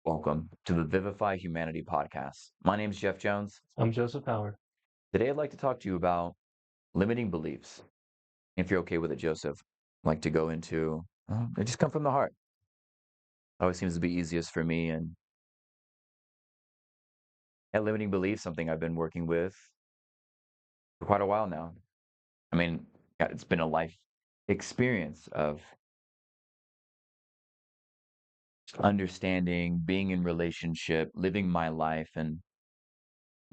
Welcome to the Vivify Humanity podcast. My name is Jeff Jones. I'm Joseph Howard. Today, I'd like to talk to you about limiting beliefs. If you're okay with it, Joseph, I'd like to go into they just come from the heart. Always seems to be easiest for me. And limiting beliefs, something I've been working with for quite a while now. I mean, it's been a life experience of understanding, being in relationship, living my life, and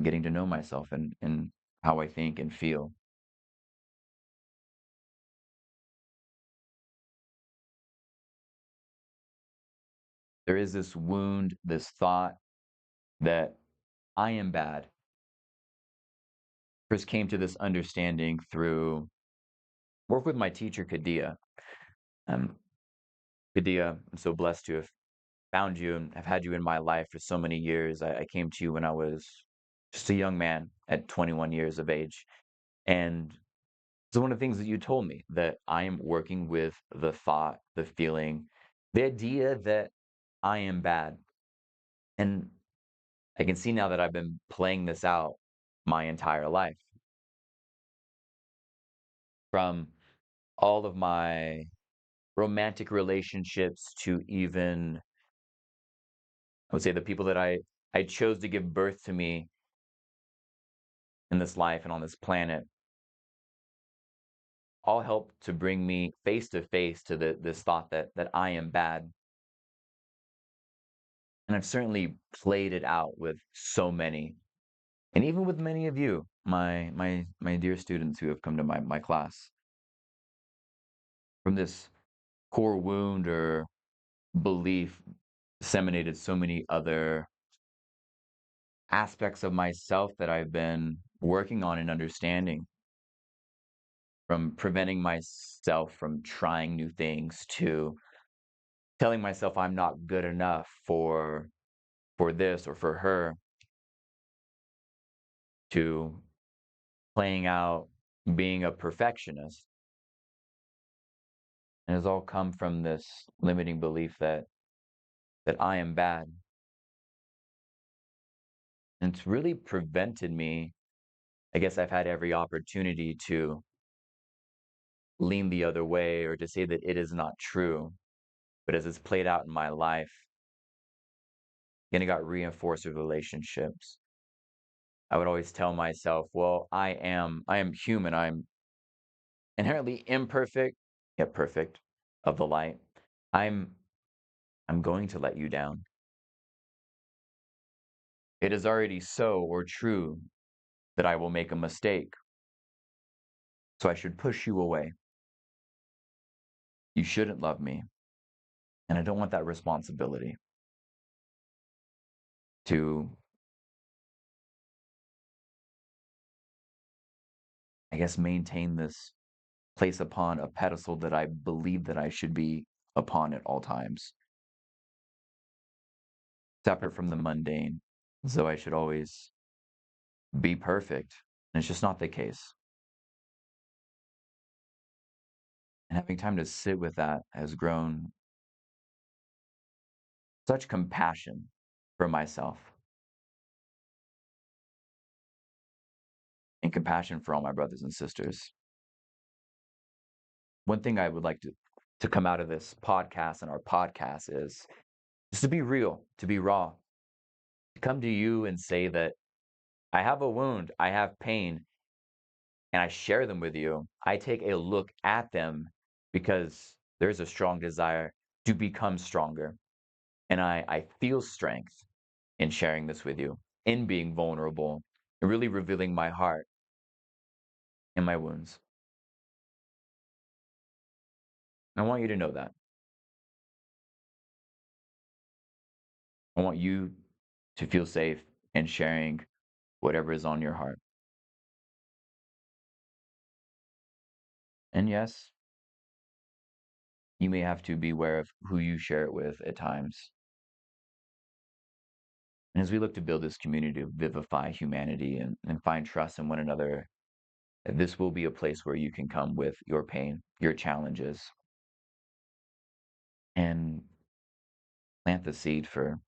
getting to know myself and how I think and feel. There is this wound, this thought that I am bad. First came to this understanding through work with my teacher, Kadia. Um, Kadia, I'm so blessed to have found you and have had you in my life for so many years. I came to you when I was just a young man at 21 years of age. And so one of the things that you told me that I am working with the thought, the feeling, the idea that I am bad. And I can see now that I've been playing this out my entire life from all of my romantic relationships to even I would say the people that I chose to give birth to me in this life and on this planet all helped to bring me face to face to this thought that I am bad. And I've certainly played it out with so many, and even with many of you, my dear students who have come to my class, from this core wound or belief disseminated so many other aspects of myself that I've been working on and understanding, from preventing myself from trying new things to telling myself I'm not good enough for this or for her, to playing out being a perfectionist. And it's all come from this limiting belief that I am bad. And it's really prevented me. I guess I've had every opportunity to lean the other way or to say that it is not true. But as it's played out in my life, and it got reinforced with relationships, I would always tell myself, well, I am human. I'm inherently imperfect, yet perfect of the light. I'm I'm going to let you down. It is already so or true that I will make a mistake. So I should push you away. You shouldn't love me. And I don't want that responsibility to, I guess, maintain this place upon a pedestal that I believe that I should be upon at all times, separate from the mundane. So I should always be perfect. And it's just not the case. And having time to sit with that has grown such compassion for myself and compassion for all my brothers and sisters. One thing I would like to come out of this podcast and our podcast is just to be real, to be raw, to come to you and say that I have a wound, I have pain, and I share them with you. I take a look at them because there's a strong desire to become stronger. And I feel strength in sharing this with you, in being vulnerable, and really revealing my heart and my wounds. I want you to know that. I want you to feel safe in sharing whatever is on your heart. And yes, you may have to be aware of who you share it with at times. And as we look to build this community, to vivify humanity and find trust in one another, this will be a place where you can come with your pain, your challenges, and plant the seed for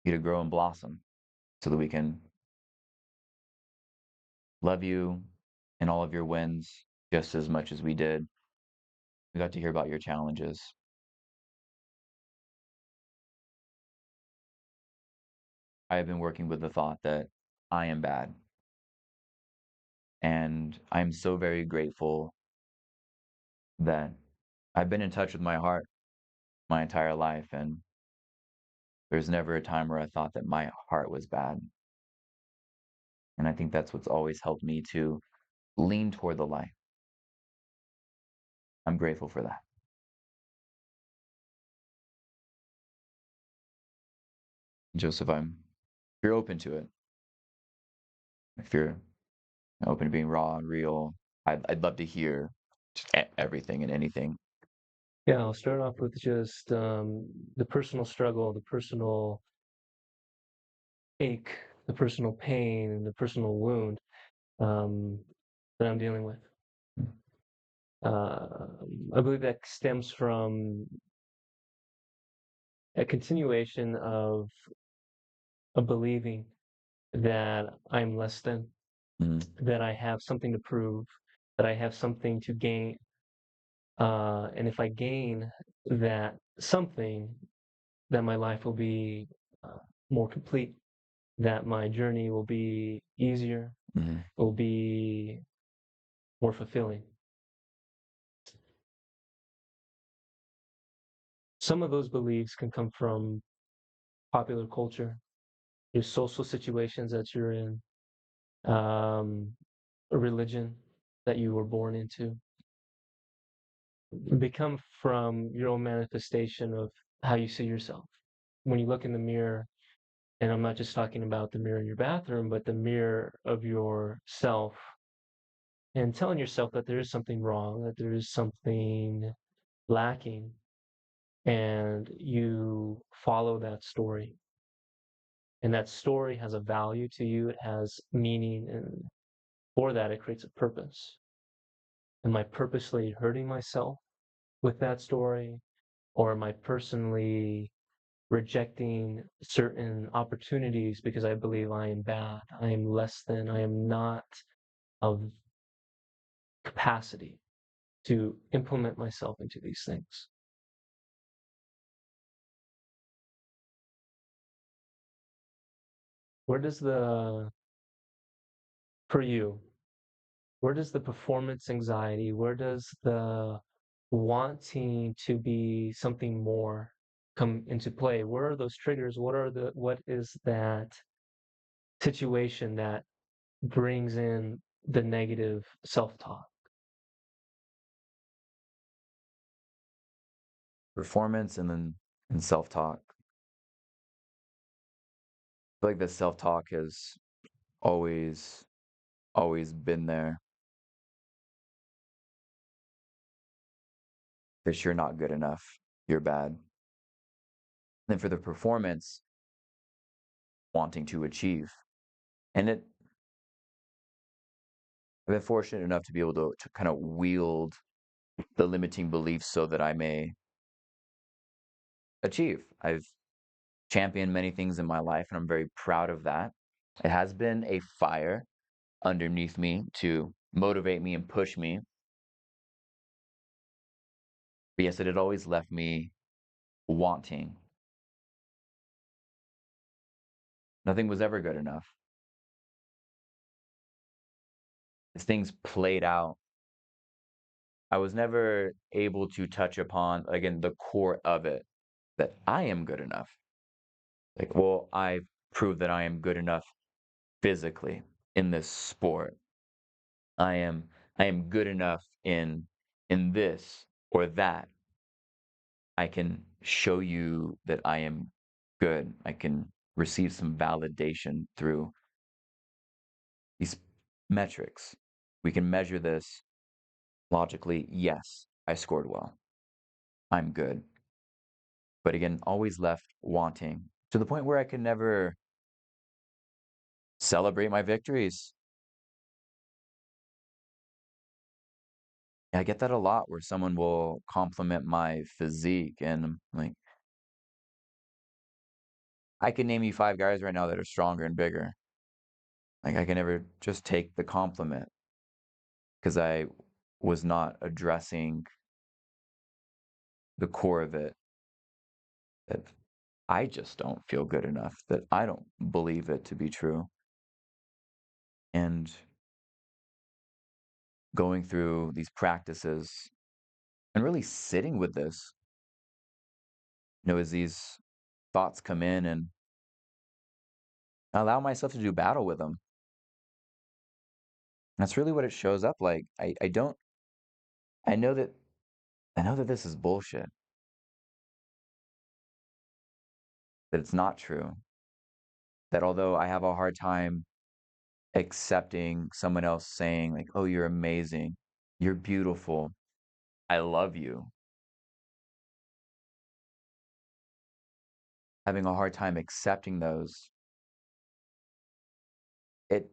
you to grow and blossom so that we can love you and all of your wins just as much as we did. We got to hear about your challenges. I have been working with the thought that I am bad. And I'm so very grateful that I've been in touch with my heart my entire life. And there's never a time where I thought that my heart was bad. And I think that's what's always helped me to lean toward the light. I'm grateful for that. Joseph, if you're open to it, if you're open to being raw and real, I'd love to hear just everything and anything. Yeah, I'll start off with just the personal struggle, the personal ache, the personal pain, and the personal wound um, that I'm dealing with. Uh, I believe that stems from a continuation of a believing that I'm less than, Mhm. that I have something to prove, that I have something to gain. And if I gain that something, then my life will be uh, more complete, that my journey will be easier, Mhm. will be more fulfilling. Some of those beliefs can come from popular culture, your social situations that you're in, um, a religion that you were born into. They come from your own manifestation of how you see yourself. When you look in the mirror, and I'm not just talking about the mirror in your bathroom, but the mirror of yourself, and telling yourself that there is something wrong, that there is something lacking, and you follow that story. And that story has a value to you, it has meaning, and for that, it creates a purpose. Am I purposely hurting myself with that story? Or am I personally rejecting certain opportunities because I believe I am bad, I am less than, I am not of capacity to implement myself into these things? Where does for you, where does the performance anxiety, where does the wanting to be something more come into play? Where are those triggers? What is that situation that brings in the negative self-talk? Performance and self-talk. I feel like the self-talk has always, always been there. That you're not good enough. You're bad. Then for the performance, wanting to achieve. And I've been fortunate enough to be able to kind of wield the limiting beliefs so that I may achieve. I've championed many things in my life, and I'm very proud of that. It has been a fire underneath me to motivate me and push me. But yes, it had always left me wanting. Nothing was ever good enough. As things played out, I was never able to touch upon, again, the core of it, that I am good enough. Like, well, I've proved that I am good enough physically in this sport. I am I am good enough in this or that. I can show you that I am good. I can receive some validation through these metrics. We can measure this logically. Yes, I scored well. I'm good. But again, always left wanting to the point where I could never celebrate my victories. I get that a lot where someone will compliment my physique and I'm like, I can name you 5 guys right now that are stronger and bigger. Like, I can never just take the compliment because I was not addressing the core of it, that I just don't feel good enough, that I don't believe it to be true. And going through these practices and really sitting with this, as these thoughts come in and I allow myself to do battle with them. That's really what it shows up like. I don't I know that this is bullshit, that it's not true. That although I have a hard time accepting someone else saying like, "Oh, you're amazing. You're beautiful. I love you." Having a hard time accepting those, it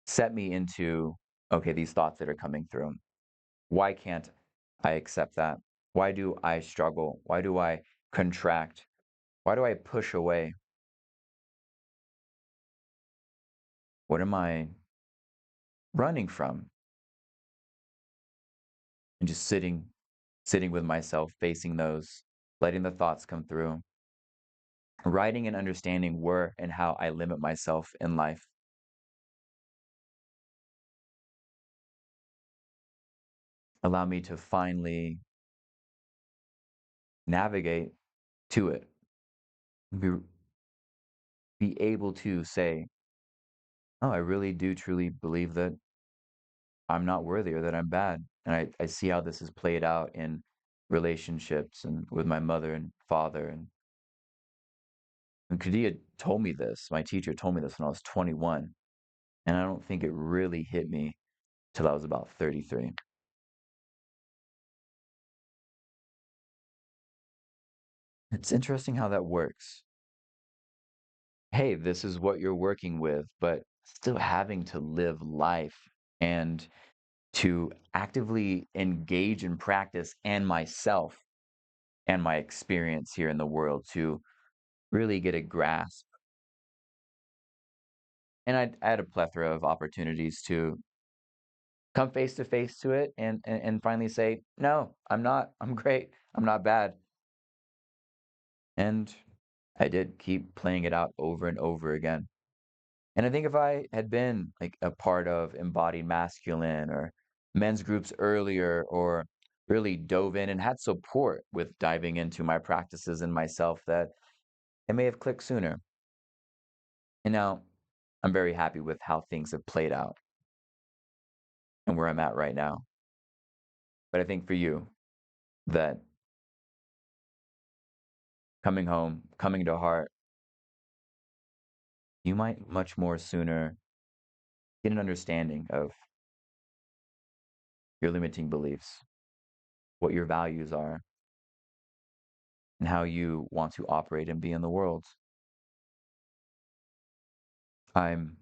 set me into, okay, these thoughts that are coming through. Why can't I accept that? Why do I struggle? Why do I contract? Why do I push away? What am I running from? And just sitting with myself, facing those, letting the thoughts come through, writing and understanding where and how I limit myself in life, allow me to finally navigate to it, be, be able to say, oh, I really do truly believe that I'm not worthy or that I'm bad. And I see how this is played out in relationships and with my mother and father. And Kadia told me this, my teacher told me this when I was 21. And I don't think it really hit me till I was about 33. It's interesting how that works. Hey, this is what you're working with, but still having to live life and to actively engage in practice and myself and my experience here in the world to really get a grasp. And I had a plethora of opportunities to come face to face to it and finally say, no, I'm not. I'm great. I'm not bad. And I did keep playing it out over and over again. And I think if I had been like a part of embodied masculine or men's groups earlier, or really dove in and had support with diving into my practices and myself, that it may have clicked sooner. And now I'm very happy with how things have played out and where I'm at right now. But I think for you, that coming home, coming to heart, you might much more sooner get an understanding of your limiting beliefs, what your values are, and how you want to operate and be in the world. I'm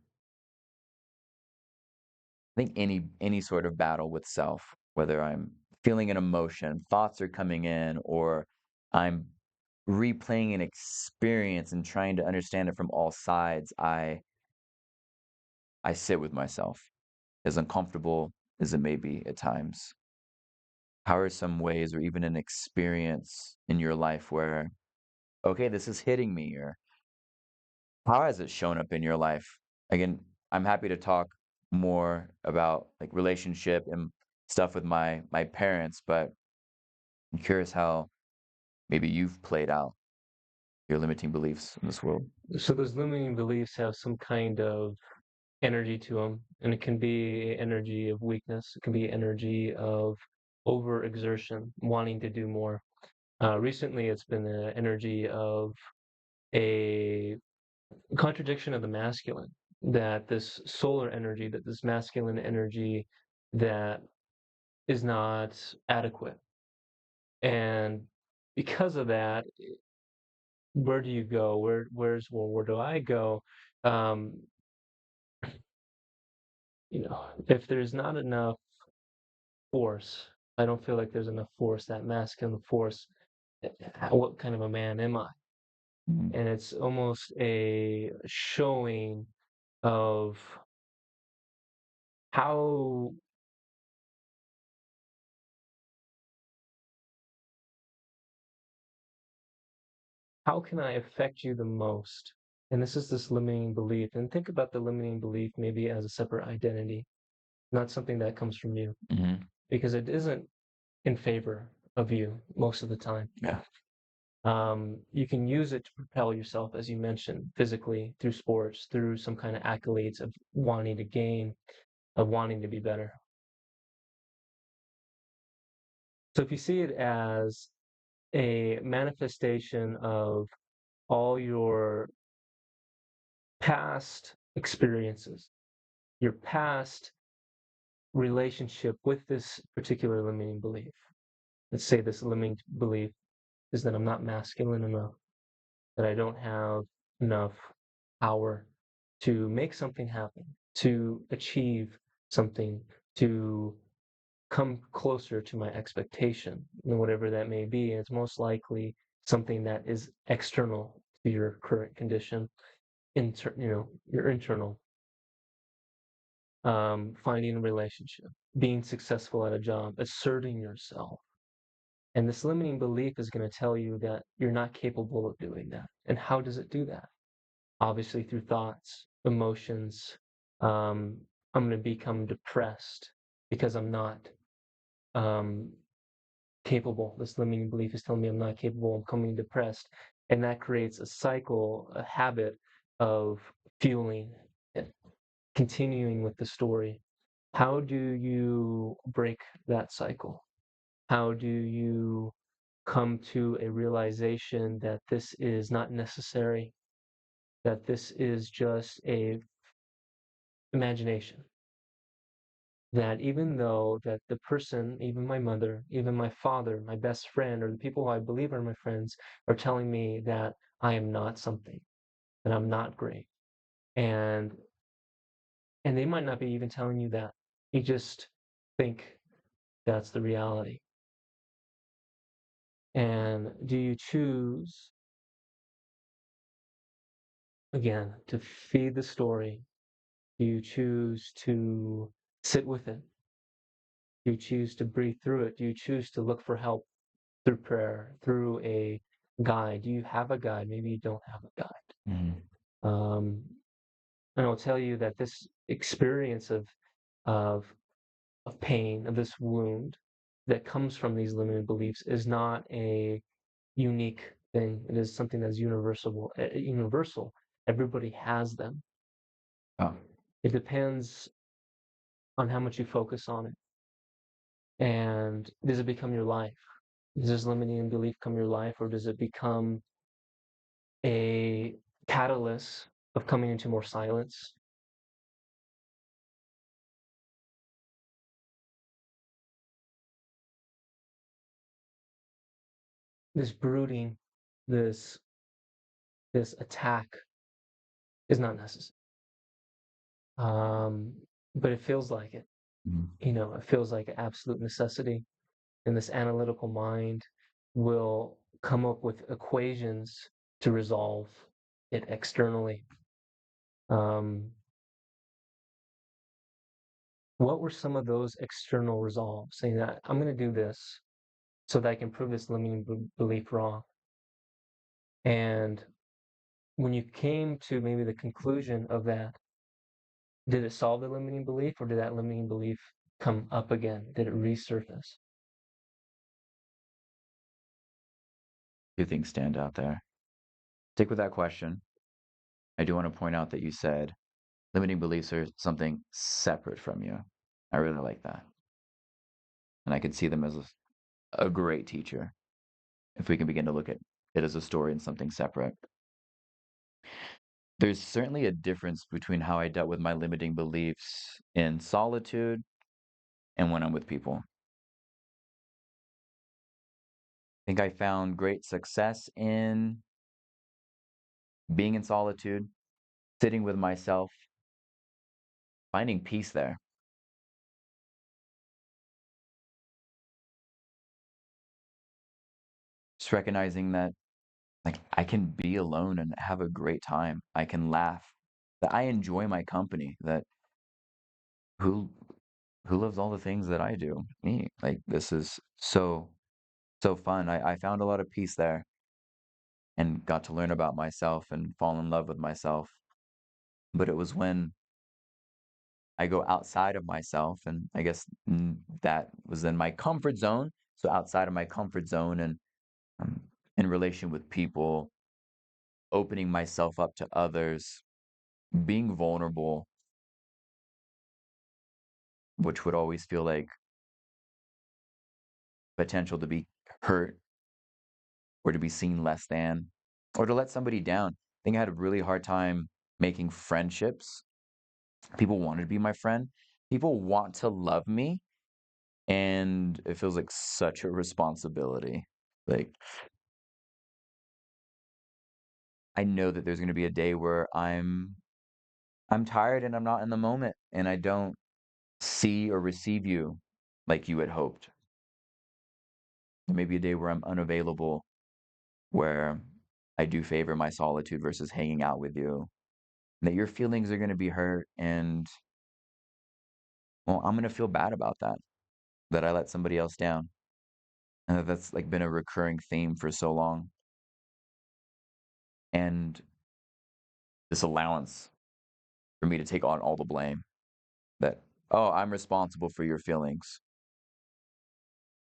I think any sort of battle with self, whether I'm feeling an emotion, thoughts are coming in, or I'm replaying an experience and trying to understand it from all sides, I sit with myself, as uncomfortable as it may be at times. How are some ways or even an experience in your life where, okay, this is hitting me, or how has it shown up in your life? Again, I'm happy to talk more about like relationship and stuff with my parents, but I'm curious how maybe you've played out your limiting beliefs in this world. So those limiting beliefs have some kind of energy to them, and it can be energy of weakness. It can be energy of overexertion, wanting to do more. Recently, it's been the energy of a contradiction of the masculine, that this solar energy, that this masculine energy that is not adequate. And because of that, where do you go? Where do I go? Um, if there's not enough force, I don't feel like there's enough force, that masculine force. What kind of a man am I? Mhm. and it's almost a showing of how how can I affect you the most? And this is this limiting belief. And think about the limiting belief maybe as a separate identity, not something that comes from you, Mhm. because it isn't in favor of you most of the time. Yeah. You can use it to propel yourself, as you mentioned, physically through sports, through some kind of accolades of wanting to gain, of wanting to be better. So if you see it as a manifestation of all your past experiences, your past relationship with this particular limiting belief. Let's say this limiting belief is that I'm not masculine enough, that I don't have enough power to make something happen, to achieve something, to come closer to my expectation, and whatever that may be. It's most likely something that is external to your current condition, your internal, finding a relationship, being successful at a job, asserting yourself. And this limiting belief is going to tell you that you're not capable of doing that. And how does it do that? Obviously, through thoughts, emotions. Um, I'm going to become depressed because I'm not um, capable. This limiting belief is telling me I'm not capable. I'm becoming depressed. And that creates a cycle, a habit of fueling it, continuing with the story. How do you break that cycle? How do you come to a realization that this is not necessary, that this is just a imagination, that even though that the person, even my mother, even my father, my best friend, or the people who I believe are my friends, are telling me that I am not something, that I'm not great, and and they might not be even telling you that. You just think that's the reality. And do you choose again to feed the story? Do you choose to sit with it? Do you choose to breathe through it? Do you choose to look for help through prayer, through a guide? Do you have a guide? Maybe you don't have a guide. Mhm. Um, and I'll tell you that this experience of of pain, of this wound that comes from these limited beliefs is not a unique thing. It is something that's universal. Universal. Everybody has them. Oh. It depends on how much you focus on it. And does it become your life? Does this limiting belief become your life, or does it become a catalyst of coming into more silence? This brooding, this this attack is not necessary. Um, but it feels like it. Mhm. It feels like an absolute necessity. And this analytical mind will come up with equations to resolve it externally. Um, what were some of those external resolves? Saying that I'm going to do this so that I can prove this limiting belief wrong. And when you came to maybe the conclusion of that, did it solve the limiting belief, or did that limiting belief come up again? Did it resurface? Two things stand out there. Stick with that question. I do want to point out that you said limiting beliefs are something separate from you. I really like that. And I could see them as a great teacher if we can begin to look at it as a story and something separate. There's certainly a difference between how I dealt with my limiting beliefs in solitude and when I'm with people. I think I found great success in being in solitude, sitting with myself, finding peace there, just recognizing that Like, I can be alone and have a great time. I can laugh. That I enjoy my company. That who who loves all the things that I do? Me. Like, this is so fun. I found a lot of peace there and got to learn about myself and fall in love with myself. But it was when I go outside of myself, and I guess that was in my comfort zone. So outside of my comfort zone and um, in relation with people, opening myself up to others, being vulnerable, which would always feel like potential to be hurt or to be seen less than or to let somebody down. I think I had a really hard time making friendships. People wanted to be my friend. People want to love me, and it feels like such a responsibility. Like, I know that there's going to be a day where I'm tired and I'm not in the moment and I don't see or receive you like you had hoped. There may be a day where I'm unavailable, where I do favor my solitude versus hanging out with you. And that your feelings are going to be hurt, and well, I'm going to feel bad about that, that I let somebody else down. And that's like been a recurring theme for so long. And this allowance for me to take on all the blame, that, oh, I'm responsible for your feelings.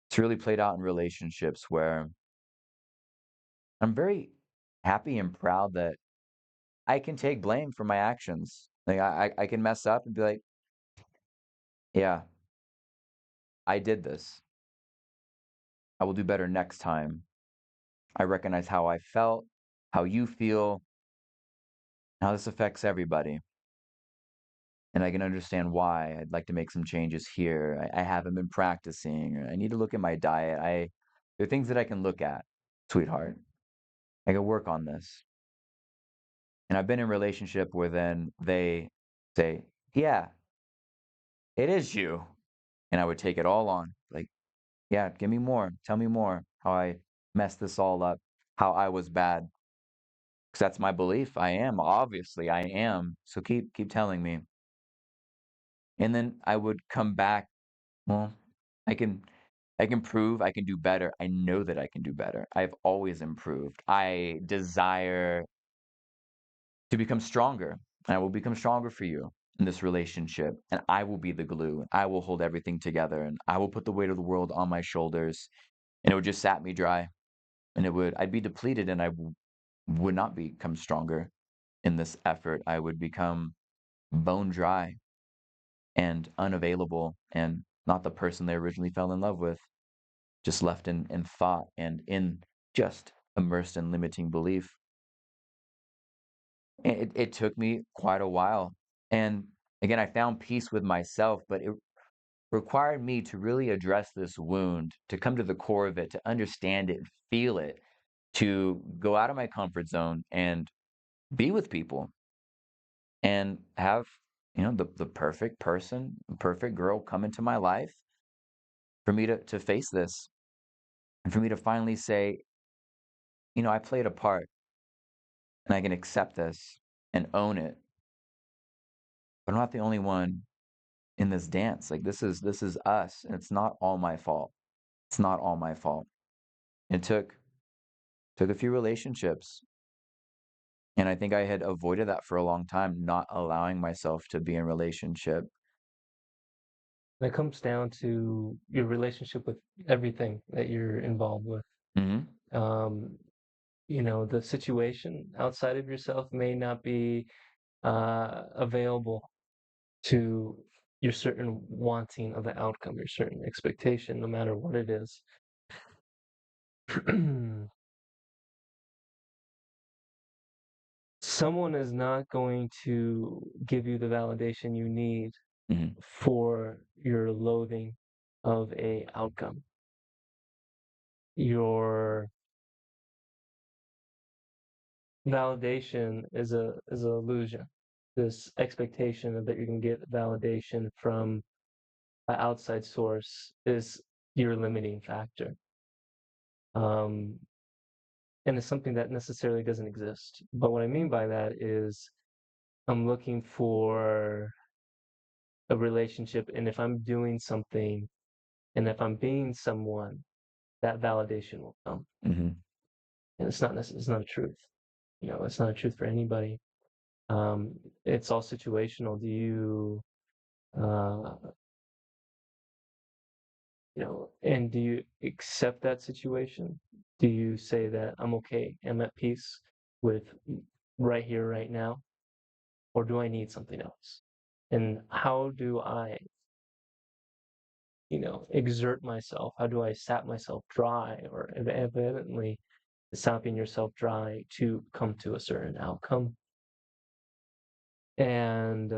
It's really played out in relationships where I'm very happy and proud that I can take blame for my actions. Like, I can mess up and be like, yeah, I did this. I will do better next time. I recognize how I felt, how you feel, how this affects everybody. And I can understand why. I'd like to make some changes here. I haven't been practicing, or I need to look at my diet. There are things that I can look at, sweetheart. I can work on this. And I've been in a relationship where then they say, yeah, it is you. And I would take it all on. Like, yeah, give me more. Tell me more how I messed this all up, how I was bad. Because that's my belief. I am. Obviously, I am. So keep telling me. And then I would come back. Well, I can I can prove I can do better. I know that I can do better. I've always improved. I desire to become stronger. And I will become stronger for you in this relationship. And I will be the glue. And I will hold everything together. And I will put the weight of the world on my shoulders. And it would just sap me dry. And I'd be depleted, and would not become stronger in this effort. I would become bone dry and unavailable and not the person they originally fell in love with, just left in thought and in just immersed in limiting belief. It took me quite a while. And again, I found peace with myself, but it required me to really address this wound, to come to the core of it, to understand it, feel it, to go out of my comfort zone and be with people and have, the perfect person, perfect girl come into my life for me to face this and for me to finally say, I played a part and I can accept this and own it. But I'm not the only one in this dance. Like, this is us, and it's not all my fault. It's not all my fault. It took a few relationships, and I think I had avoided that for a long time, not allowing myself to be in relationship. When it comes down to your relationship with everything that you're involved with. Hmm. Um, the situation outside of yourself may not be available to your certain wanting of the outcome, your certain expectation, no matter what it is. Someone is not going to give you the validation you need Hmm. for your loathing of a outcome. Your validation is an illusion. This expectation that you can get validation from an outside source is your limiting factor. Um, and it's something that necessarily doesn't exist. But what I mean by that is I'm looking for a relationship, and if I'm doing something, and if I'm being someone, that validation will come. Mhm. And it's not a truth. It's not a truth for anybody. It's all situational. Uh, and do you accept that situation? Do you say that I'm okay, I'm at peace with right here, right now, or do I need something else? And how do I, exert myself? How do I sap myself dry, or evidently sapping yourself dry to come to a certain outcome? And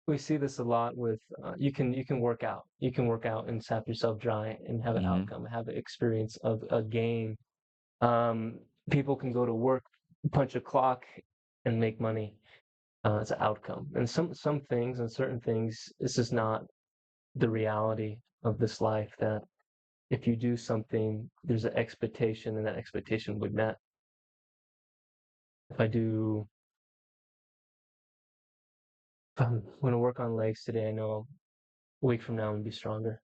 we see this a lot with you can work out. You can work out and sap yourself dry and have an Mhm. outcome, have an experience of a gain. Um, People can go to work, punch a clock, and make money. It's an outcome. And some things and certain things, this is not the reality of this life. That if you do something, there's an expectation, and that expectation will be met. If I do, if I'm going to work on legs today, I know a week from now I'm gonna be stronger.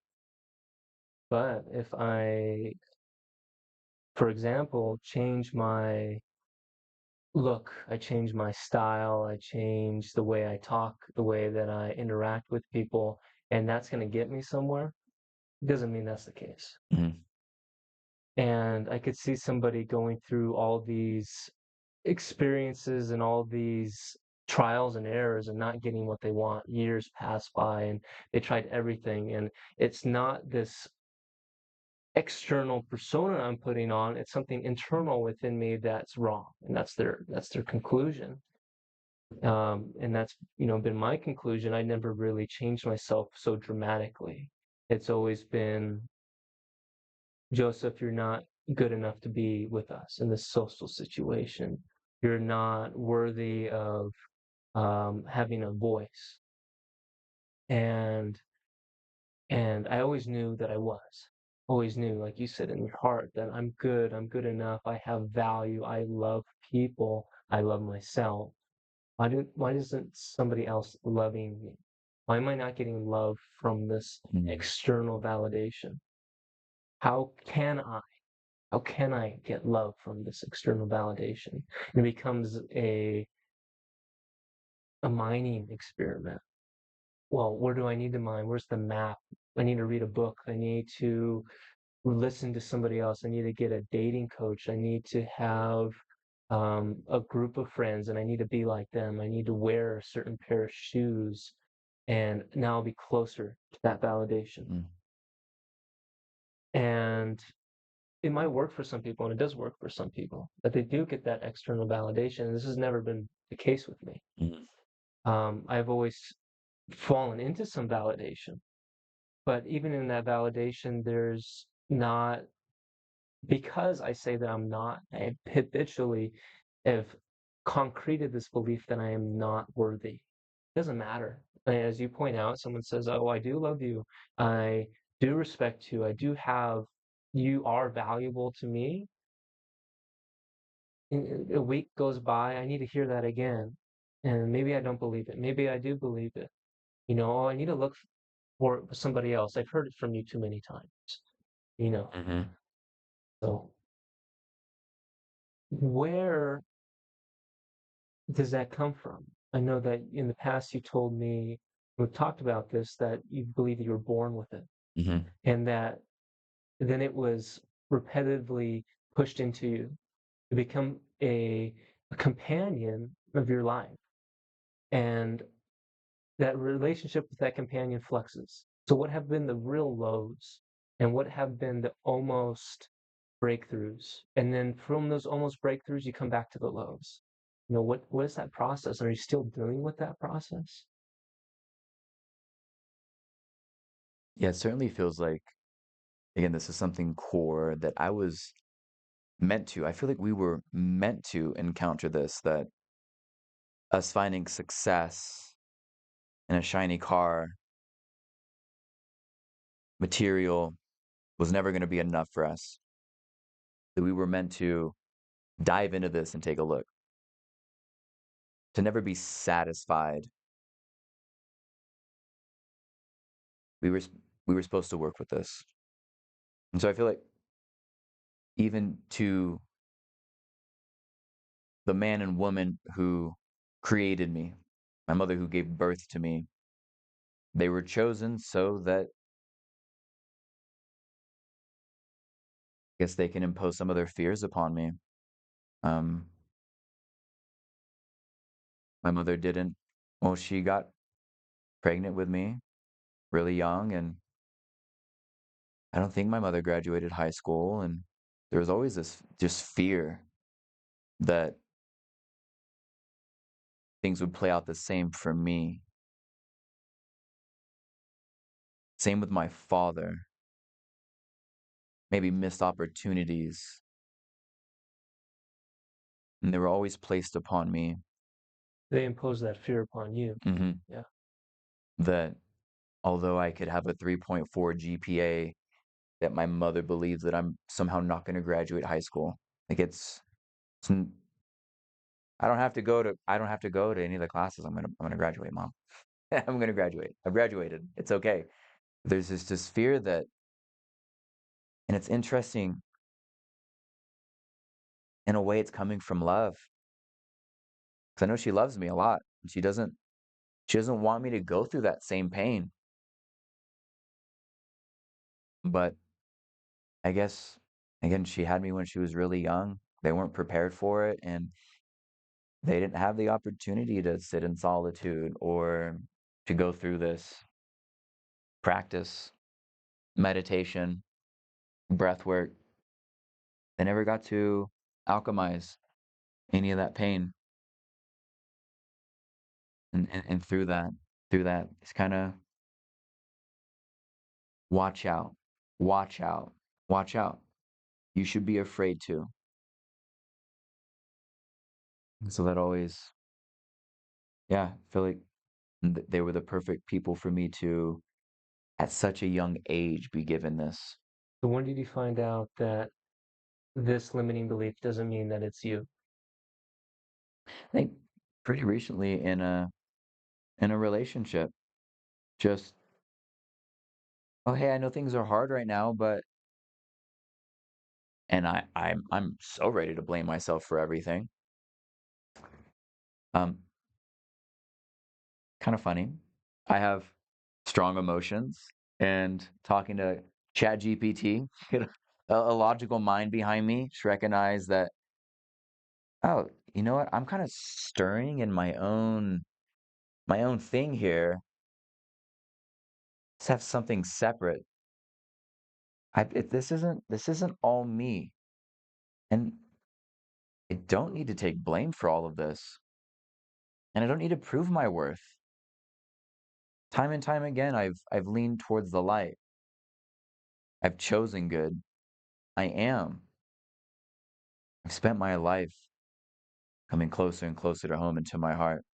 But if I, for example, change my look, I change my style, I change the way I talk, the way that I interact with people, and that's going to get me somewhere, doesn't mean that's the case. Mhm. And I could see somebody going through all these experiences and all these trials and errors and not getting what they want. Years pass by and they tried everything, and it's not this external persona I'm putting on, it's something internal within me that's wrong, and that's their conclusion. And that's been my conclusion. I never really changed myself so dramatically. It's always been, Joseph, you're not good enough to be with us in this social situation. You're not worthy of having a voice. And I always knew that I was. Always knew, like you said, in your heart, that I'm good. I'm good enough. I have value. I love people. I love myself. Why isn't somebody else loving me? Why am I not getting love from this Mhm. external validation? How can I? How can I get love from this external validation? And it becomes a mining experiment. Well, where do I need to mine? Where's the map? I need to read a book. I need to listen to somebody else. I need to get a dating coach. I need to have a group of friends, and I need to be like them. I need to wear a certain pair of shoes, and now I'll be closer to that validation. Mhm. And it might work for some people, and it does work for some people, that they do get that external validation. This has never been the case with me. Mhm. I've always fallen into some validation, but even in that validation, there's not, because I say that I'm not, I habitually have concreted this belief that I am not worthy. It doesn't matter. As you point out, someone says, "Oh, I do love you. I do respect you. I do have, you are valuable to me." A week goes by, I need to hear that again. And maybe I don't believe it. Maybe I do believe it. Oh, I need to look for somebody else. I've heard it from you too many times, you know. Mhm. So where does that come from? I know that in the past you told me, we've talked about this, that you believe that you were born with it, Mhm. and that then it was repetitively pushed into you to become a companion of your life. And that relationship with that companion fluxes. So what have been the real lows, and what have been the almost breakthroughs? And then from those almost breakthroughs, you come back to the lows. What is that process? Are you still dealing with that process? Yeah, it certainly feels like, again, this is something core that I was meant to. I feel like we were meant to encounter this, that us finding success in a shiny car, material, was never going to be enough for us. that we were meant to dive into this and take a look, to never be satisfied. We were we were supposed to work with this. And so I feel like even to the man and woman who created me, my mother who gave birth to me, they were chosen so that I guess they can impose some of their fears upon me. Um, my mother didn't, well, she got pregnant with me really young, and I don't think my mother graduated high school. And there was always this just fear that things would play out the same for me. Same with my father, maybe missed opportunities, and they were always placed upon me. They impose that fear upon you. Hmm. Yeah. That although I could have a 3.4 GPA, that my mother believes that I'm somehow not going to graduate high school. Like it's I don't have to go to any of the classes. I'm gonna graduate, mom. I'm gonna graduate. I've graduated. It's okay. There's this fear that, and it's interesting in a way. It's coming from love because I know she loves me a lot, and she doesn't want me to go through that same pain. But I guess again, she had me when she was really young. They weren't prepared for it, and they didn't have the opportunity to sit in solitude or to go through this practice, meditation, breath work. They never got to alchemize any of that pain. And through that, it's kind of watch out, watch out, watch out. You should be afraid to. And so that always, yeah, I feel like they were the perfect people for me to, at such a young age, be given this. So when did you find out that this limiting belief doesn't mean that it's you? I think pretty recently in a relationship, just, oh hey, I know things are hard right now, but and I'm so ready to blame myself for everything. Um, kind of funny. I have strong emotions, and talking to ChatGPT, a logical mind behind me, just recognize that, oh, you know what? I'm kind of stirring in my own thing here. Let's have something separate. This isn't all me, and I don't need to take blame for all of this, and I don't need to prove my worth. Time and time again, I've leaned towards the light. I've chosen good. I am. I've spent my life coming closer and closer to home and to my heart.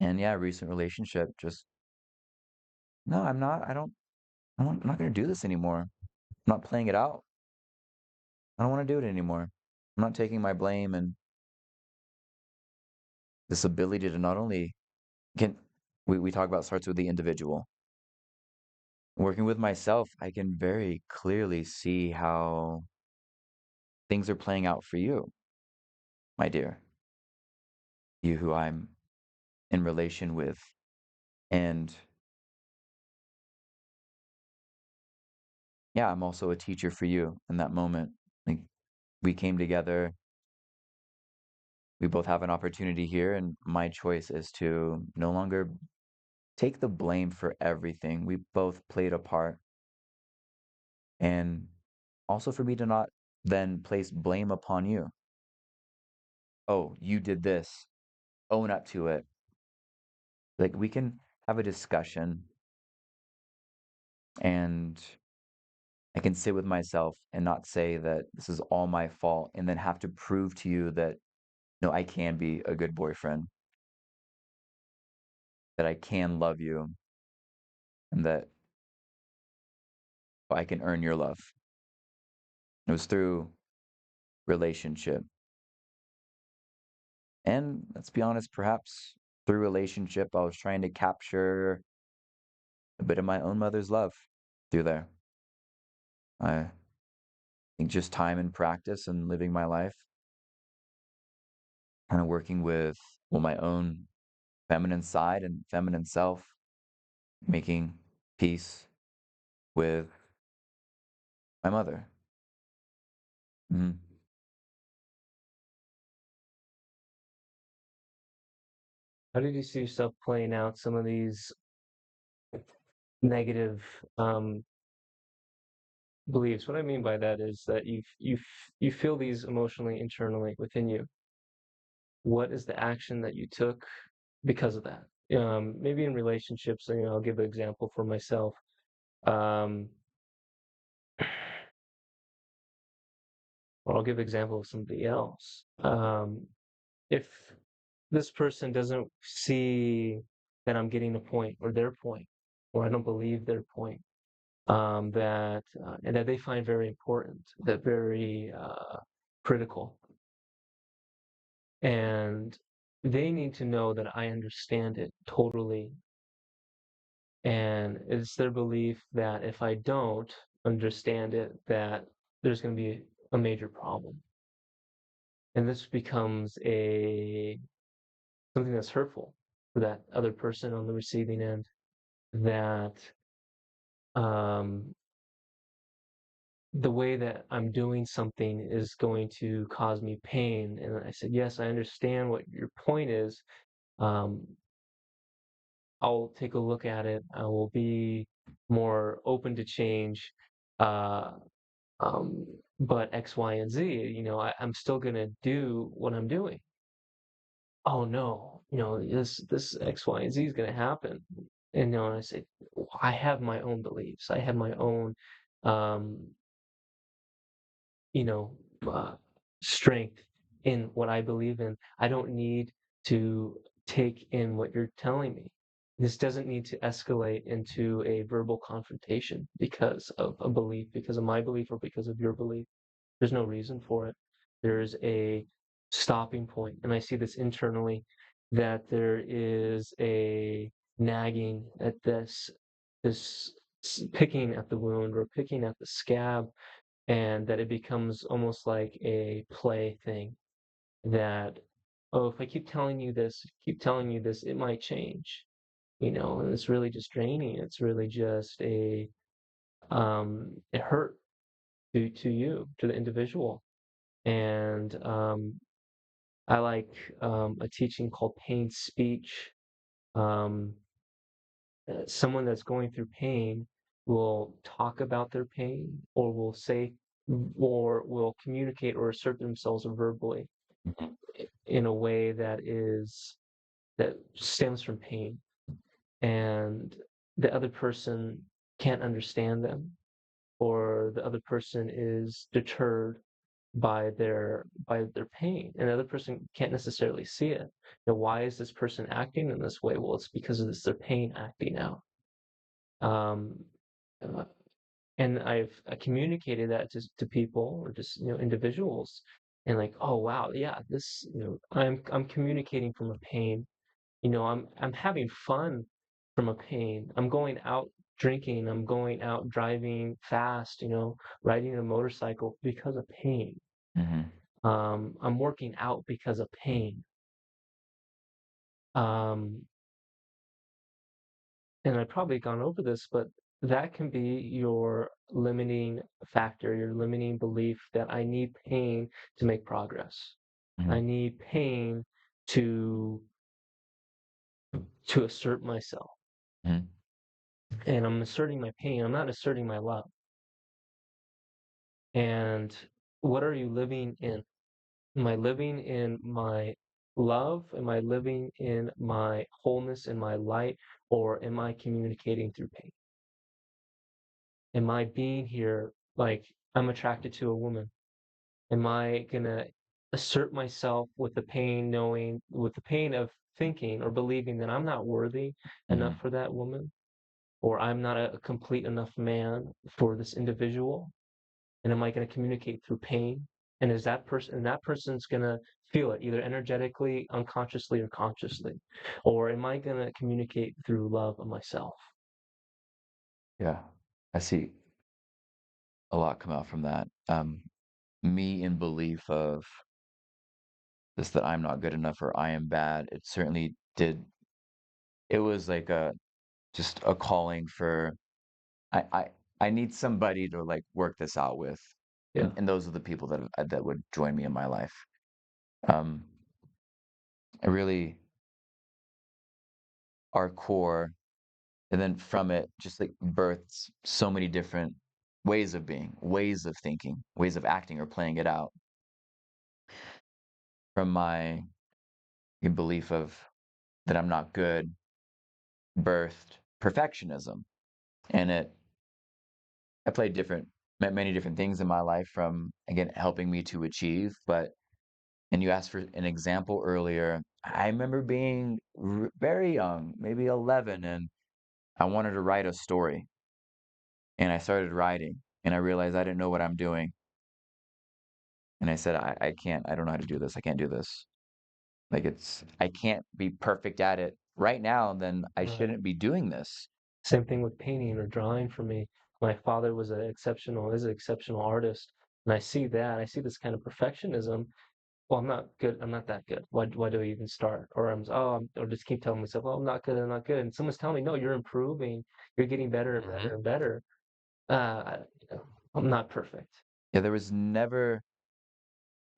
And yeah, recent relationship just, no, I'm not. I'm not going to do this anymore. I'm not playing it out. I don't want to do it anymore. I'm not taking my blame and this ability to not only can we talk about starts with the individual. Working with myself, I can very clearly see how things are playing out for you, my dear. You who I'm in relation with. And yeah, I'm also a teacher for you in that moment. Like we came together, we both have an opportunity here, and my choice is to no longer take the blame for everything. We both played a part. And also for me to not then place blame upon you. Oh, you did this. Own up to it. Like we can have a discussion, and I can sit with myself and not say that this is all my fault and then have to prove to you that no, I can be a good boyfriend, that I can love you, and that I can earn your love. It was through relationship. And let's be honest, perhaps through relationship, I was trying to capture a bit of my own mother's love through there. I think just time and practice and living my life, kind of working with, well, my own feminine side and feminine self, making peace with my mother. Mhm. How did you see yourself playing out some of these negative beliefs? What I mean by that is that you feel these emotionally internally within you. What is the action that you took because of that? Maybe in relationships, I'll give an example for myself. Um, or I'll give an example of somebody else. If this person doesn't see that I'm getting a point or their point, or I don't believe their point, that and that they find very important, that very critical, and they need to know that I understand it totally. And it's their belief that if I don't understand it, that there's going to be a major problem, and this becomes a something that's hurtful for that other person on the receiving end. That um, the way that I'm doing something is going to cause me pain. And I said, yes, I understand what your point is. Um, I'll take a look at it. I will be more open to change. Uh, um, but X, Y, and Z, I'm still going to do what I'm doing. Oh no, this X, Y, and Z is going to happen. And I say, I have my own beliefs. I have my own, um, you know, uh, strength in what I believe in. I don't need to take in what you're telling me. This doesn't need to escalate into a verbal confrontation because of a belief, because of my belief, or because of your belief. There's no reason for it. There's a stopping point, and I see this internally, that there is a nagging at this picking at the wound or picking at the scab, and that it becomes almost like a play thing that, oh, if I keep telling you this, keep telling you this, it might change, and it's really just draining. It's really just it hurt to you, to the individual. And I like a teaching called pain speech. Um, Someone that's going through pain will talk about their pain, or will say, or will communicate or assert themselves verbally Mhm. in a way that stems from pain, and the other person can't understand them, or the other person is deterred by their pain, and the other person can't necessarily see it. Why is this person acting in this way? Well, it's because of this their pain acting out. Um, uh, and I communicated that to people, or just individuals, and like, oh wow, yeah, this, I'm communicating from a pain. I'm having fun from a pain. I'm going out drinking. I'm going out driving fast. Riding a motorcycle because of pain. Mhm. I'm working out because of pain. Um, and I've probably gone over this, but that can be your limiting factor, your limiting belief, that I need pain to make progress. I Mhm. need pain to to assert myself. Mhm. And I'm asserting my pain. I'm not asserting my love. And what are you living in? Am I living in my love? Am I living in my wholeness, in my light? Or am I communicating through pain? Am I being here like I'm attracted to a woman? Am I gonna assert myself with the pain, with the pain of thinking or believing that I'm not worthy enough Mhm. for that woman, or I'm not a complete enough man for this individual? And am I going to communicate through pain? And is that person's going to feel it either energetically, unconsciously, or consciously? Or am I going to communicate through love of myself? Yeah. I see a lot come out from that. Me in belief of this that I'm not good enough or I am bad. It certainly did. It was like a just a calling for I I I need somebody to like work this out with, Yeah. and those are the people that would join me in my life. Um, I really our core, and then from it, just like births so many different ways of being, ways of thinking, ways of acting or playing it out. From my belief of that I'm not good, birthed perfectionism, and it I played many different things in my life from again helping me to achieve, but and you asked for an example earlier. I remember being very young, maybe 11, and I wanted to write a story. And I started writing, and I realized I didn't know what I'm doing. And I said, I can't, I don't know how to do this. I can't do this. Like I can't be perfect at it right now, then I Right. shouldn't be doing this. Same thing with painting or drawing for me. My father is an exceptional artist. And I see that. I see this kind of perfectionism. Well, I'm not good. I'm not that good. Why do I even start? Or just keep telling myself, oh, I'm not good. I'm not good. And someone's telling me, no, you're improving. You're getting better and Hmm. better and better. I'm not perfect. Yeah, there was never,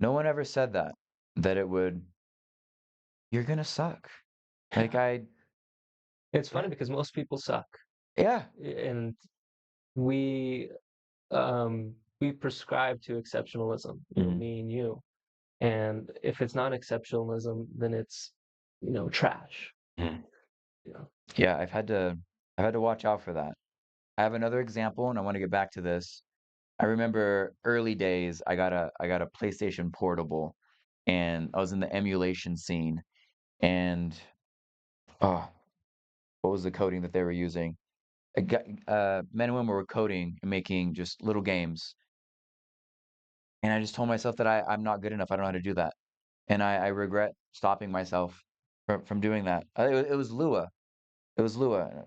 no one ever said that it would, you're gonna suck. Like It's funny because most people suck, yeah. and we we prescribe to exceptionalism. Hmm. Me and you. And if it's not exceptionalism, then it's trash. You know. Yeah, I've had to watch out for that. I have another example, and I want to get back to this. I remember early days, I got a PlayStation Portable, and I was in the emulation scene, and oh, what was the coding that they were using? Men and women were coding and making just little games, and I just told myself that I'm not good enough. I don't know how to do that, and I regret stopping myself from doing that. It was Lua. It was Lua.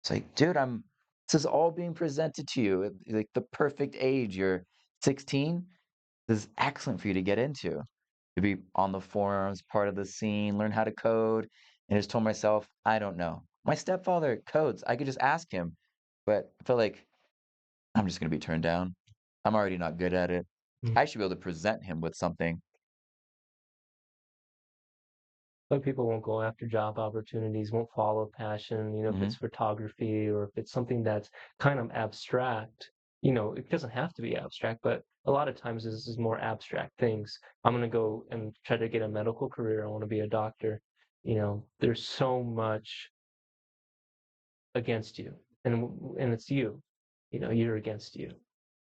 It's like, dude, this is all being presented to you at like the perfect age. You're 16. This is excellent for you to get into, to be on the forums, part of the scene, learn how to code. And I just told myself, I don't know. My stepfather codes. I could just ask him, but I feel like I'm just going to be turned down. I'm already not good at it. Mm. I should be able to present him with something. But people won't go after job opportunities, won't follow passion, if Hmm. it's photography or if it's something that's kind of abstract. It doesn't have to be abstract, but a lot of times this is more abstract things. I'm going to go and try to get a medical career. I want to be a doctor. There's so much against you, and it's you. You're against you.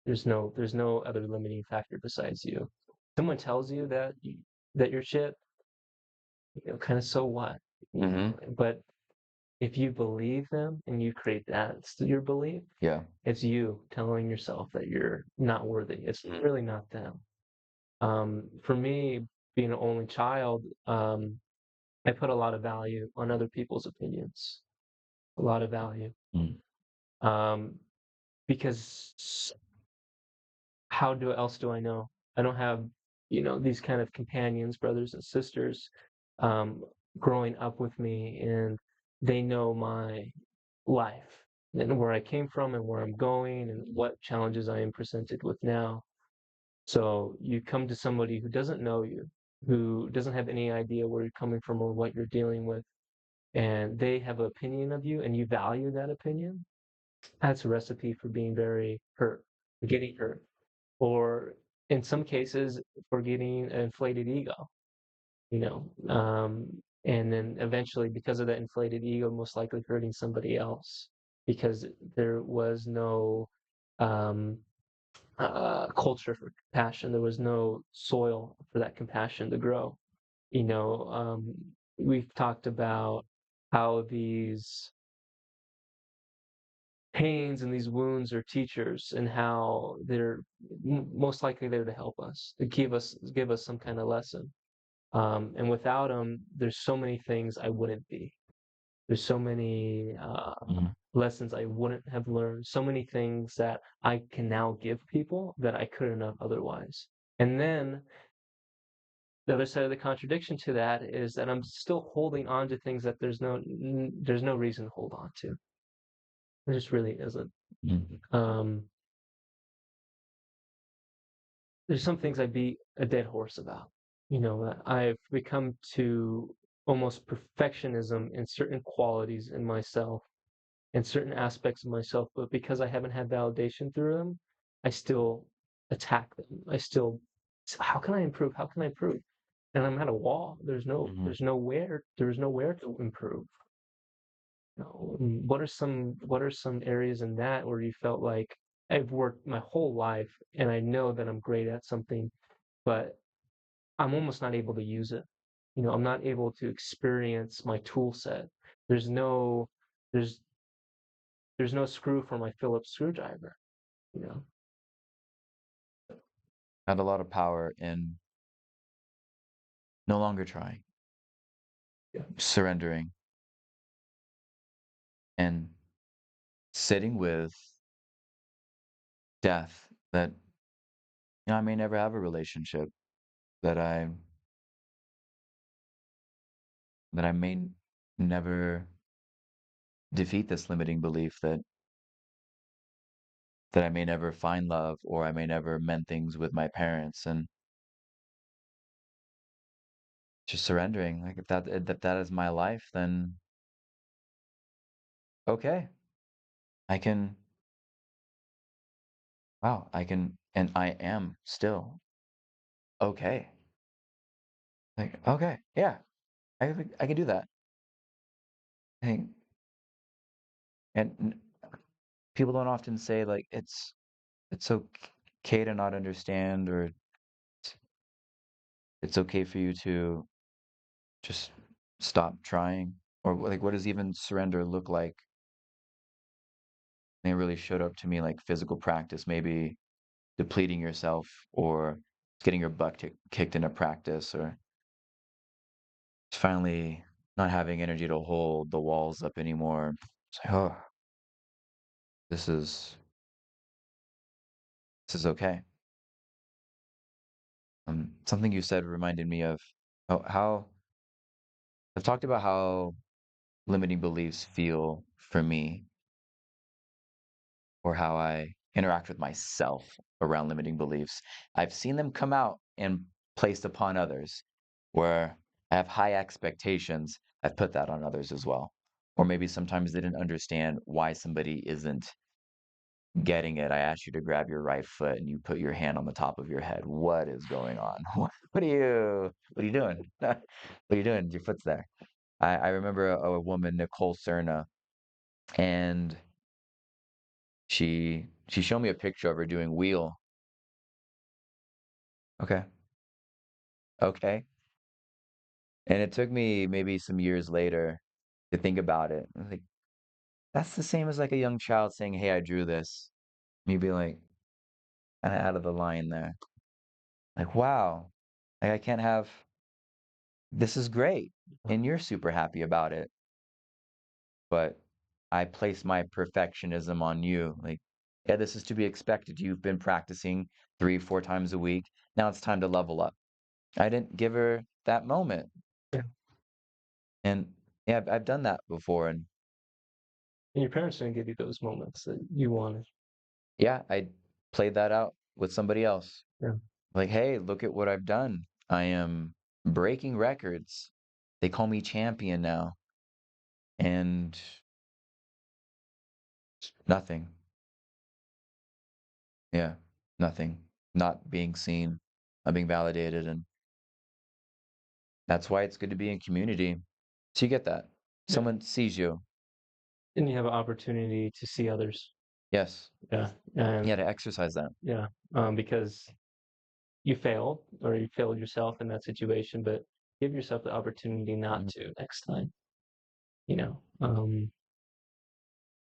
There's no other limiting factor besides you. Someone tells you that you're shit, kind of so what, Hmm. but if you believe them and you create that's your belief, Yeah. it's you telling yourself that you're not worthy. It's Mhm. really not them. For me, being an only child, I put a lot of value on other people's opinions, a lot of value, Mm. um, because how do else do I know? I don't have, these kind of companions, brothers and sisters, um, growing up with me, and they know my life and where I came from and where I'm going and what challenges I am presented with now. So you come to somebody who doesn't know you, who doesn't have any idea where you're coming from or what you're dealing with, and they have an opinion of you and you value that opinion. That's a recipe for being very hurt, for getting hurt, or in some cases for getting an inflated ego, you know, um, and then eventually because of that inflated ego, most likely hurting somebody else because there was no um, culture for compassion. There was no soil for that compassion to grow. You know, um, we've talked about how these pains and these wounds are teachers, and how they're most likely there to help us, to give us some kind of lesson. And without them, there's so many things I wouldn't be. There's so many Mhm. lessons I wouldn't have learned, so many things that I can now give people that I couldn't have otherwise. And then the other side of the contradiction to that is that I'm still holding on to things that there's no reason to hold on to. There just really isn't. Mhm. Um, there's some things I'd be a dead horse about. I've become to almost perfectionism in certain qualities in myself and certain aspects of myself, but because I haven't had validation through them, I still attack them. How can I improve? How can I improve? And I'm at a wall. Mhm. There's nowhere to improve. What are some areas in that where you felt like I've worked my whole life and I know that I'm great at something, but I'm almost not able to use it. I'm not able to experience my tool set. There's no there's there's no screw for my Phillips screwdriver, you know. Had a lot of power in no longer trying, Yeah. surrendering, and sitting with death that I may never have a relationship, that I may never defeat this limiting belief, that I may never find love, or I may never mend things with my parents, and just surrendering. Like, if that is my life, then okay, I can, wow, I can, and I am still okay. Like, okay, yeah, I can do that. I think, and people don't often say like it's okay to not understand, or it's okay for you to just stop trying, or like what does even surrender look like? And it really showed up to me like physical practice, maybe depleting yourself, or getting your butt kicked in a practice, or just finally not having energy to hold the walls up anymore. It's like, oh, this is this is okay. Something you said reminded me of how I've talked about how limiting beliefs feel for me, or how I interact with myself around limiting beliefs. I've seen them come out and placed upon others, where I have high expectations. I've put that on others as well. Or maybe sometimes they didn't understand why somebody isn't getting it. I asked you to grab your right foot and you put your hand on the top of your head. What is going on? What are you doing? What are you doing? Your foot's there. I remember a woman, Nicole Cerna, and she showed me a picture of her doing wheel. Okay. Okay. And it took me maybe some years later to think about it. I was like, that's the same as like a young child saying, "Hey, I drew this." Me be like, kind of out of the line there. Like, wow, like I can't have this is great, and you're super happy about it, but I place my perfectionism on you. Like, yeah, this is to be expected. You've been practicing 3, 4 times a week. Now it's time to level up. I didn't give her that moment. Yeah. And yeah, I've done that before. And And your parents didn't give you those moments that you wanted. yeah, I played that out with somebody else. Yeah. Like, hey, look at what I've done. I am breaking records. They call me champion now. And nothing. Yeah, nothing. Not being seen, not being validated. And that's why it's good to be in community. So you get that. Yeah. Someone sees you. And you have an opportunity to see others. Yes. Yeah. And Yeah, to exercise that. yeah, because you failed or you failed yourself in that situation, but give yourself the opportunity not Mhm. to next time, you know. Um,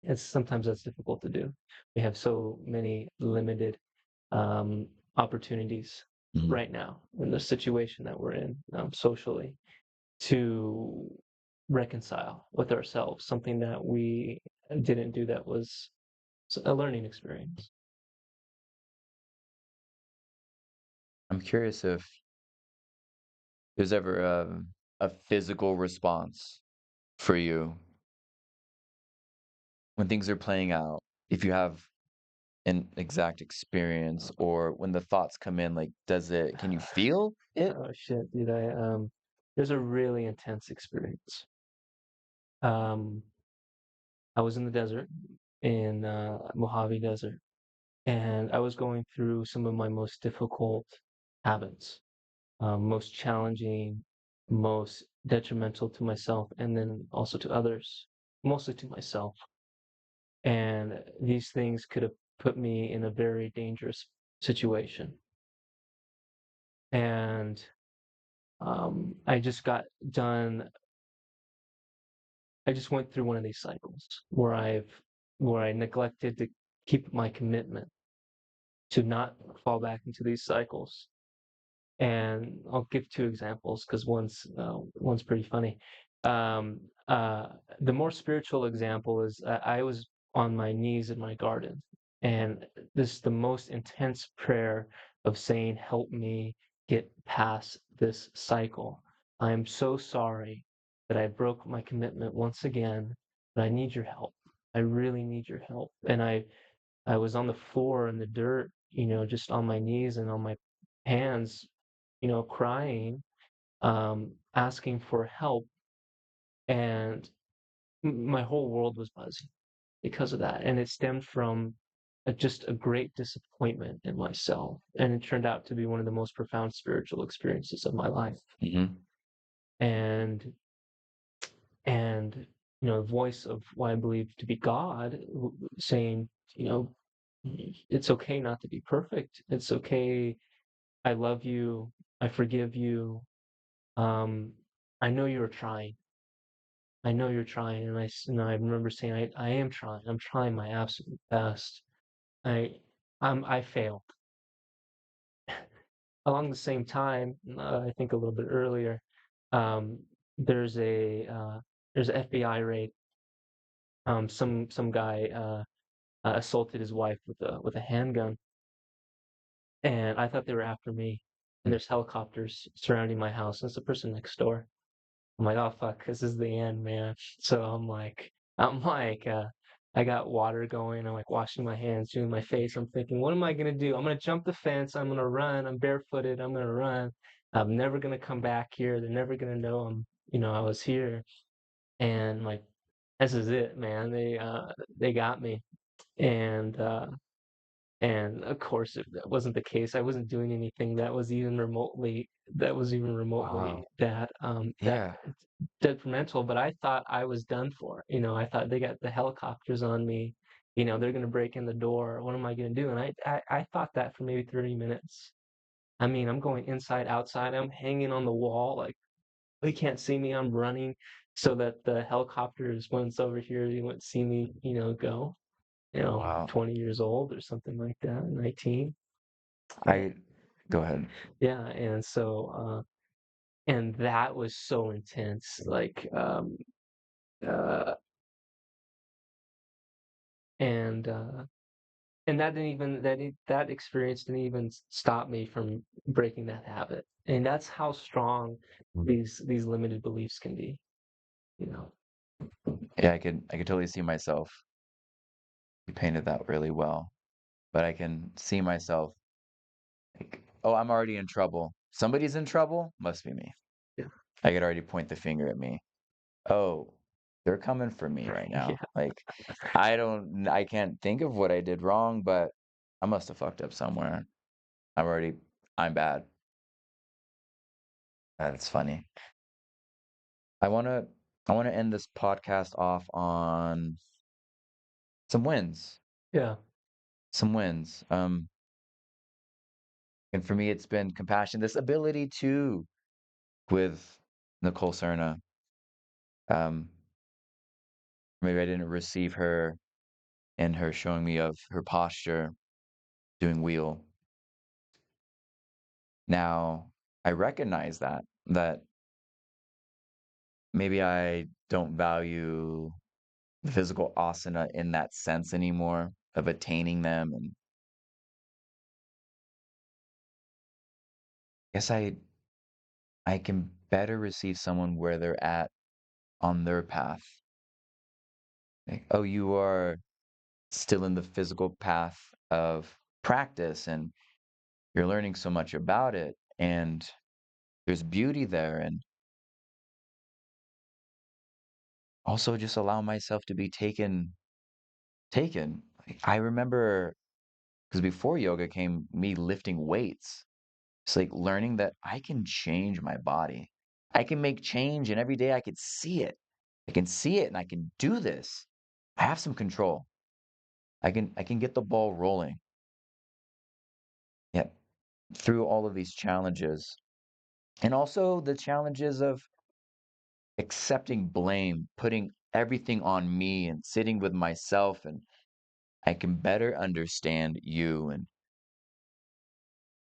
It's sometimes that's difficult to do. We have so many limited um, opportunities Mhm. right now in the situation that we're in socially to reconcile with ourselves, something that we didn't do that was a learning experience. I'm curious if there's ever a physical response for you when things are playing out. If you have an exact experience or when the thoughts come in, like, can you feel it? Oh shit, dude! There's a really intense experience. Um, I was in the desert in Mojave Desert, and I was going through some of my most difficult habits, most challenging, most detrimental to myself, and then also to others, mostly to myself. And these things could have put me in a very dangerous situation. And I just got done. I just went through one of these cycles where I neglected to keep my commitment to not fall back into these cycles. And I'll give two examples because one's pretty funny. Um, uh, the more spiritual example is I was on my knees in my garden, and this is the most intense prayer of saying, "Help me get past this cycle. I am so sorry that I broke my commitment once again, but I need your help. I really need your help." And I was on the floor in the dirt, just on my knees and on my hands, crying, asking for help, and my whole world was buzzing because of that, and it stemmed from just a great disappointment in myself, and it turned out to be one of the most profound spiritual experiences of my life. Mhm. And the voice of what I believe to be God saying, you know, it's okay not to be perfect. It's okay. I love you. I forgive you. Um, I know you're trying. I know you're trying. And I remember saying, I am trying. I'm trying my absolute best. I, I failed. Along the same time, I think a little bit earlier, um, there's a, there's an FBI raid. Some guy, assaulted his wife with a handgun, and I thought they were after me. And Mm. there's helicopters surrounding my house. And it's the person next door. I'm like, oh fuck, this is the end, man. So I'm like, I got water going. I'm like washing my hands, doing my face. I'm thinking, what am I gonna do? I'm gonna jump the fence. I'm gonna run. I'm barefooted. I'm gonna run. I'm never gonna come back here. They're never gonna know I was here. And like, this is it, man. They got me. And of course, if that wasn't the case, I wasn't doing anything that was even remotely Wow. that Yeah. detrimental, but I thought I was done for. I thought they got the helicopters on me. They're gonna break in the door. What am I gonna do? And I thought that for maybe 30 minutes. I mean, I'm going inside, outside. I'm hanging on the wall, like they can't see me. I'm running so that the helicopters, once over here, they wouldn't see me, go. Wow. 20 years old or something like that, 19. Yeah, I Go ahead. yeah. And that was so intense. Like, uh, and that didn't even that experience didn't even stop me from breaking that habit. And that's how strong Mm. these limited beliefs can be. You know. Yeah, I could totally see myself. You painted that really well. But I can see myself like, oh, I'm already in trouble. Somebody's in trouble, must be me. Yeah. I could already point the finger at me. Oh, they're coming for me right now. Yeah. Like, I can't think of what I did wrong, but I must have fucked up somewhere. I'm already, I'm bad. That's funny. I wanna, I wanna end this podcast off on some wins. Yeah. Some wins. And for me, it's been compassion, this ability to with Nicole Cerna. Um, maybe I didn't receive her and her showing me of her posture doing wheel. Now, I recognize that maybe I don't value the physical asana in that sense anymore of attaining them, and guess I can better receive someone where they're at on their path. Like, oh, you are still in the physical path of practice and you're learning so much about it and there's beauty there, and also just allow myself to be taken. Like, I remember because before yoga came me lifting weights. It's like learning that I can change my body. I can make change and every day I could see it. I can see it and I can do this. I have some control. I can get the ball rolling. Yet through all of these challenges and also the challenges of accepting blame, putting everything on me and sitting with myself, and I can better understand you. And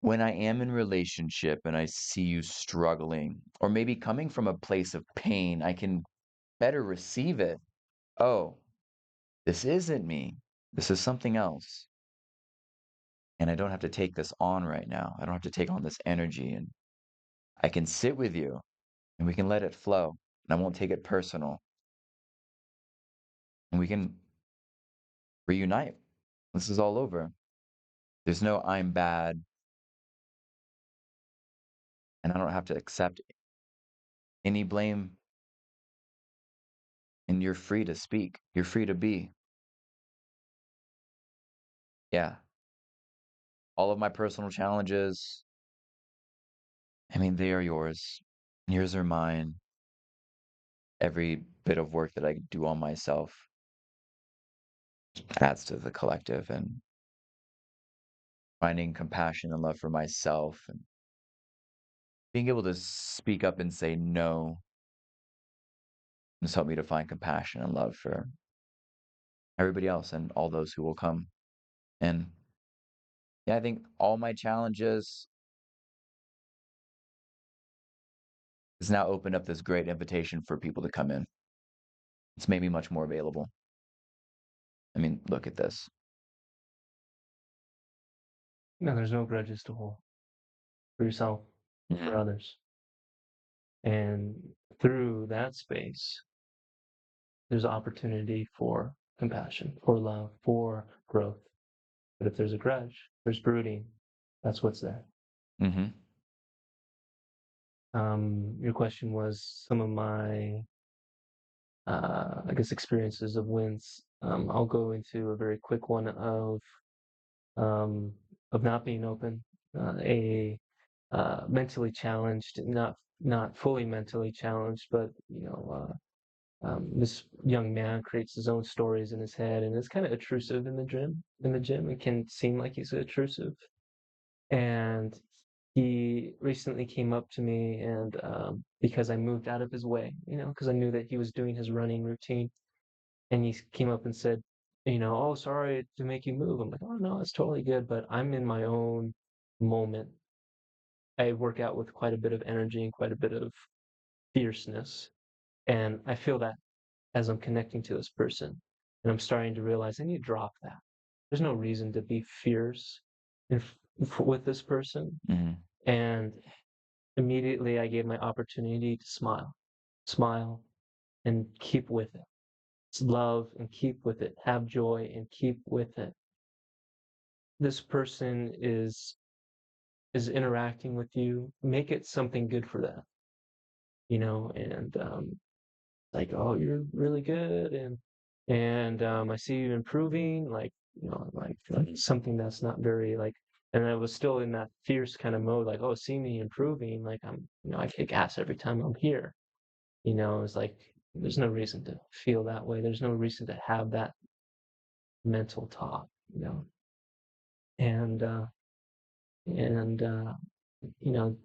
when I am in relationship and I see you struggling or maybe coming from a place of pain, I can better receive it. Oh, this isn't me. This is something else. And I don't have to take this on right now. I don't have to take on this energy. And I can sit with you and we can let it flow. And I won't take it personal. And we can reunite. This is all over. There's no I'm bad. And I don't have to accept any blame. And you're free to speak. You're free to be. Yeah. All of my personal challenges, I mean, they are yours. Yours are mine. Every bit of work that I do on myself adds to the collective, and finding compassion and love for myself and being able to speak up and say no has helped me to find compassion and love for everybody else and all those who will come. And yeah, I think all my challenges has now opened up this great invitation for people to come in. It's made me much more available. I mean, look at this. No, there's no grudges to hold for yourself, for Mhm. others. And through that space, there's opportunity for compassion, for love, for growth. But if there's a grudge, there's brooding. That's what's there. Mhm. Your question was some of my, I guess, experiences of wins. I'll go into a very quick one um, of not being open, a mentally challenged, not fully mentally challenged, but this young man creates his own stories in his head, and it's kind of intrusive in the gym. In the gym, it can seem like he's intrusive. And he recently came up to me, and because I moved out of his way, because I knew that he was doing his running routine, and he came up and said, oh, sorry to make you move. I'm like, oh no, it's totally good, but I'm in my own moment. I work out with quite a bit of energy and quite a bit of fierceness, and I feel that as I'm connecting to this person, and I'm starting to realize I need to drop that. There's no reason to be fierce with this person. Mhm. And immediately I gave my opportunity to smile and keep with it. It's love and keep with it. Have joy and keep with it. This person is interacting with you. Make it something good for them, and like, oh, you're really good, and I see you improving, like, like something that's not very like, and I was still in that fierce kind of mode, like, oh, see me improving, like I kick ass every time I'm here. It's like there's no reason to feel that way. There's no reason to have that mental talk, and and you know,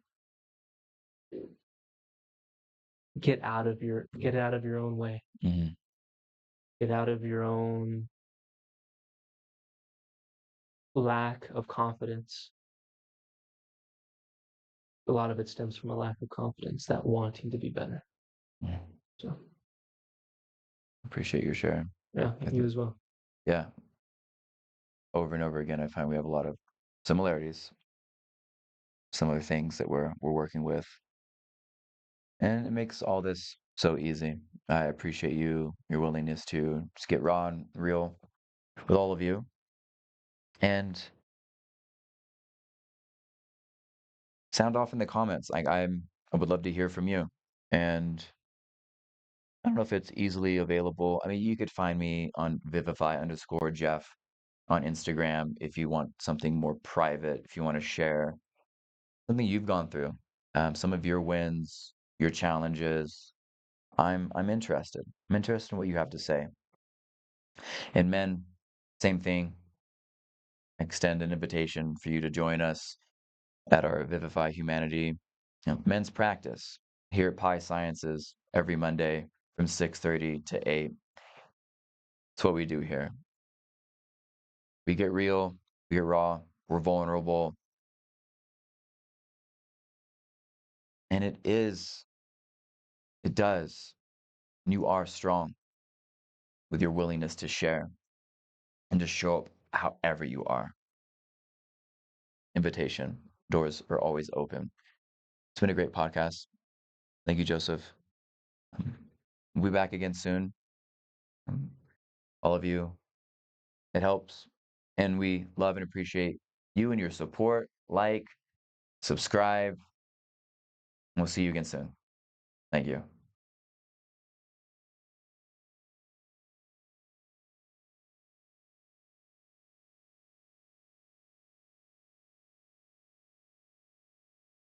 get out of your own way, Mhm. get out of your own lack of confidence. A lot of it stems from a lack of confidence, that wanting to be better. Yeah, So, appreciate your sharing. yeah, I you think, as well. yeah, over and over again, I find we have a lot of similarities, similar things that we're working with, and it makes all this so easy. I appreciate your willingness to just get raw and real with all of you, and sound off in the comments. I would love to hear from you, and I don't know if it's easily available. I mean, you could find me on Vivify_Jeff on Instagram if you want something more private, if you want to share something you've gone through, some of your wins, your challenges. I'm interested. I'm interested in what you have to say. And men, same thing. Extend an invitation for you to join us at our Vivify Humanity men's practice here at Pi Sciences every Monday from 6:30 to 8. It's what we do here. We get real, we get raw, we're vulnerable, and it does. You are strong with your willingness to share and to show up however you are. Invitation. Doors are always open. It's been a great podcast. Thank you, Joseph. Um, we'll be back again soon. Um, all of you, it helps. And we love and appreciate you and your support. Like, subscribe. We'll see you again soon. Thank you.